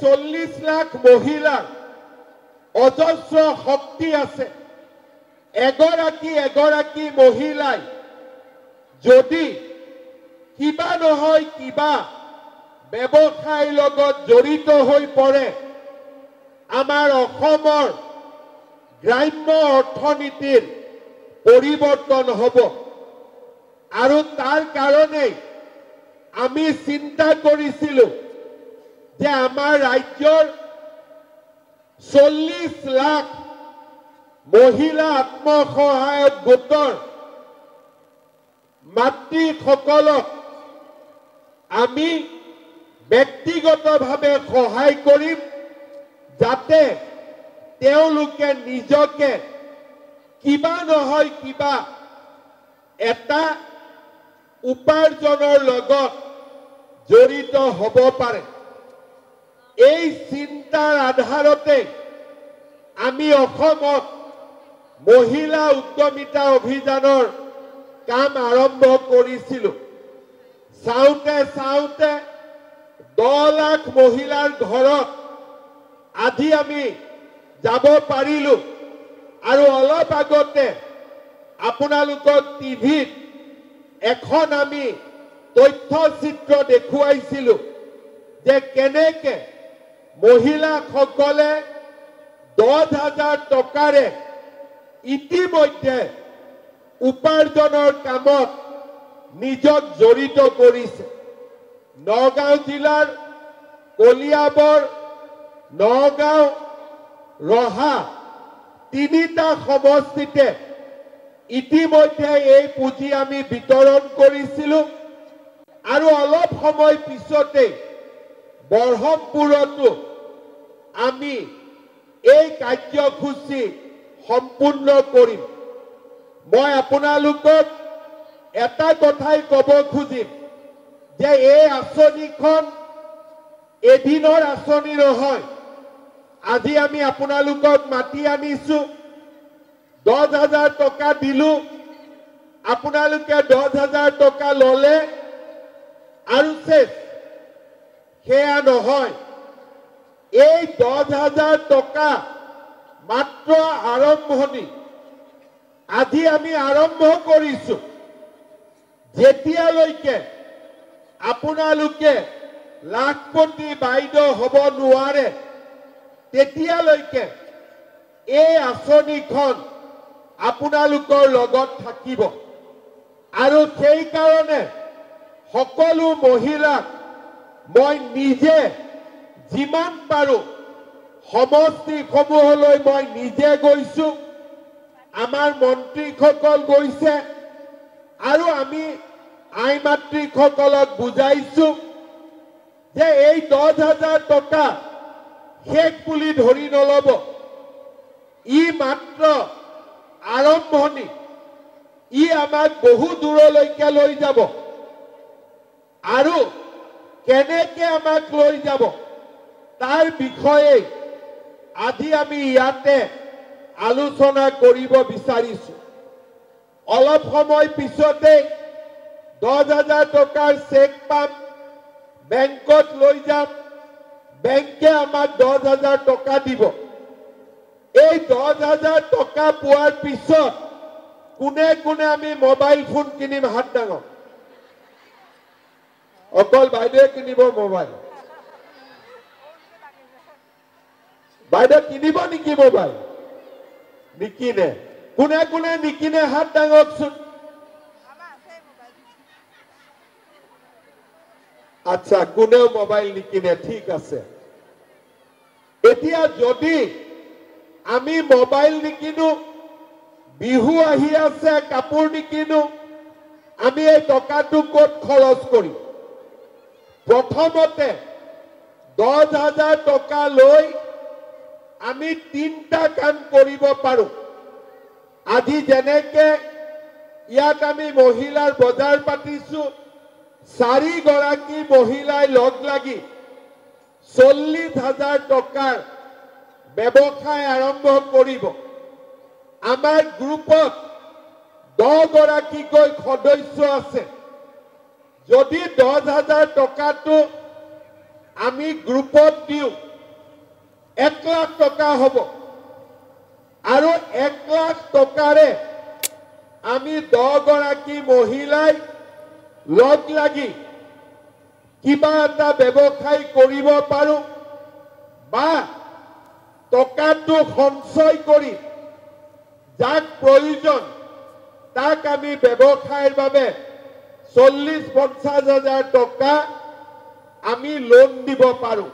40 লাখ মহিলাৰ অজস্ৰ শক্তি আছে এগৰাকী মহিলাই যদি কিবা নহয় কিবা ব্যৱসায়ৰ লগত জড়িত হৈ পৰে আমাৰ অসমৰ গ্ৰাম্য অৰ্থনীতিৰ পৰিৱৰ্তন হ'ব আৰু তাৰ কাৰণে আমি চিন্তা কৰিছিলো যে আমাৰ ৰাজ্যৰ 40 লাখ মহিলা আত্মসহায়ক গোটৰ মাতৃসকলক আমি ব্যক্তিগতভাৱে সহায় কৰিম যাতে তেওঁলোকে নিজকে কিবা নহয় কিবা এটা উপাৰ্জনৰ লগত জড়িত হ'ব পাৰে এই চিন্তাৰ আধাৰতে আমি অসমত মহিলা উদ্যমিতা অভিযানৰ কাম আৰম্ভ কৰিছিলো চাওঁতে 10 লাখ মহিলাৰ ঘৰত আজি আমি যাব পাৰিলো আৰু অলপ আগতে আপোনালোকক টিভিত এখন আমি তথ্যচিত্ৰ দেখুৱাইছিলো যে কেনেকে মহিলাসকলে 10,000 টকাৰে ইতিমধ্যে উপাৰ্জনৰ কামত নিজক জড়িত কৰিছে নগাঁও জিলাৰ কলিয়াবৰ নগাঁও ৰহা তিনিটা সমষ্টিতে ইতিমধ্যে এই পুঁজি আমি বিতৰণ কৰিছিলো আৰু অলপ সময় পিছতে বৰহমপুৰতো আমি এই কাৰ্যসূচী সম্পূৰ্ণ কৰিম মই আপোনালোকক এটা কথাই ক'ব খুজিম যে এই আঁচনিখন এদিনৰ আঁচনি নহয় আজি আমি আপোনালোকক মাতি আনিছো 10,000 টকা দিলো আপোনালোকে 10,000 টকা ললে আৰু সেয়া নহয় এই 10,000 টকা মাত্ৰ আৰম্ভণি আজি আমি আৰম্ভ কৰিছো যেতিয়ালৈকে আপোনালোকে লাখপতি বাইদেউ হ'ব নোৱাৰে তেতিয়ালৈকে এই আঁচনিখন আপোনালোকৰ লগত থাকিব আৰু সেই কাৰণে সকলো মহিলাক মই নিজে যিমান পাৰো সমষ্টিসমূহলৈ মই নিজে গৈছো আমাৰ মন্ত্ৰীসকল গৈছে আৰু আমি আই মাতৃসকলক বুজাইছো যে এই 10,000 টকা শেষ বুলি ধৰি নলব ই মাত্ৰ আৰম্ভণি ই আমাক বহু দূৰলৈকে লৈ যাব আৰু কেনেকে আমাক লৈ যাব তাৰ বিষয়ে আজি আমি ইয়াতে আলোচনা কৰিব বিচাৰিছো অলপ সময় পিছতে 10,000 টকাৰ চেক পাম বেংকত লৈ যাম বেংকে আমাক 10,000 টকা দিব এই 10,000 টকা পোৱাৰ পিছত কোনে কোনে আমি মোবাইল ফোন কিনিম হাত ডাঙৰ অকল বাইদেউ কিনিব মোবাইল বাইদেউ কিনিব নেকি মোবাইল নিকিনে কোনে কোনে নিকিনে হাত ডাঙৰচোন আচ্ছা কোনেও মোবাইল নিকিনে ঠিক আছে এতিয়া যদি আমি মোবাইল নিকিনো বিহু আহি আছে কাপোৰ নিকিনো আমি এই টকাটো ক'ত খৰচ কৰিম প্ৰথমতে 10,000 টকা লৈ আমি তিনটা কাম কৰিব পাৰো আজি যেনেকে ইয়াত আমি মহিলাৰ বজাৰ পাতিছো 4 গৰাকী মহিলাই লগ লাগি 40,000 টকাৰ ব্যৱসায় আৰম্ভ কৰিব আমাৰ গ্ৰুপত 10 গৰাকীকৈ সদস্য আছে যদি 10,000 টকাটো আমি গ্ৰুপত দিও 1 লাখ টকা হ'ব আৰু 1 লাখ টকাৰে আমি 10 গৰাকী মহিলাই লগ লাগি কিবা এটা ব্যৱসায় কৰিব পাৰো বা টকাটো সঞ্চয় কৰি যাক প্ৰয়োজন তাক আমি ব্যৱসায়ৰ বাবে 40-50 হাজাৰ টকা আমি লোন দিব পাৰো।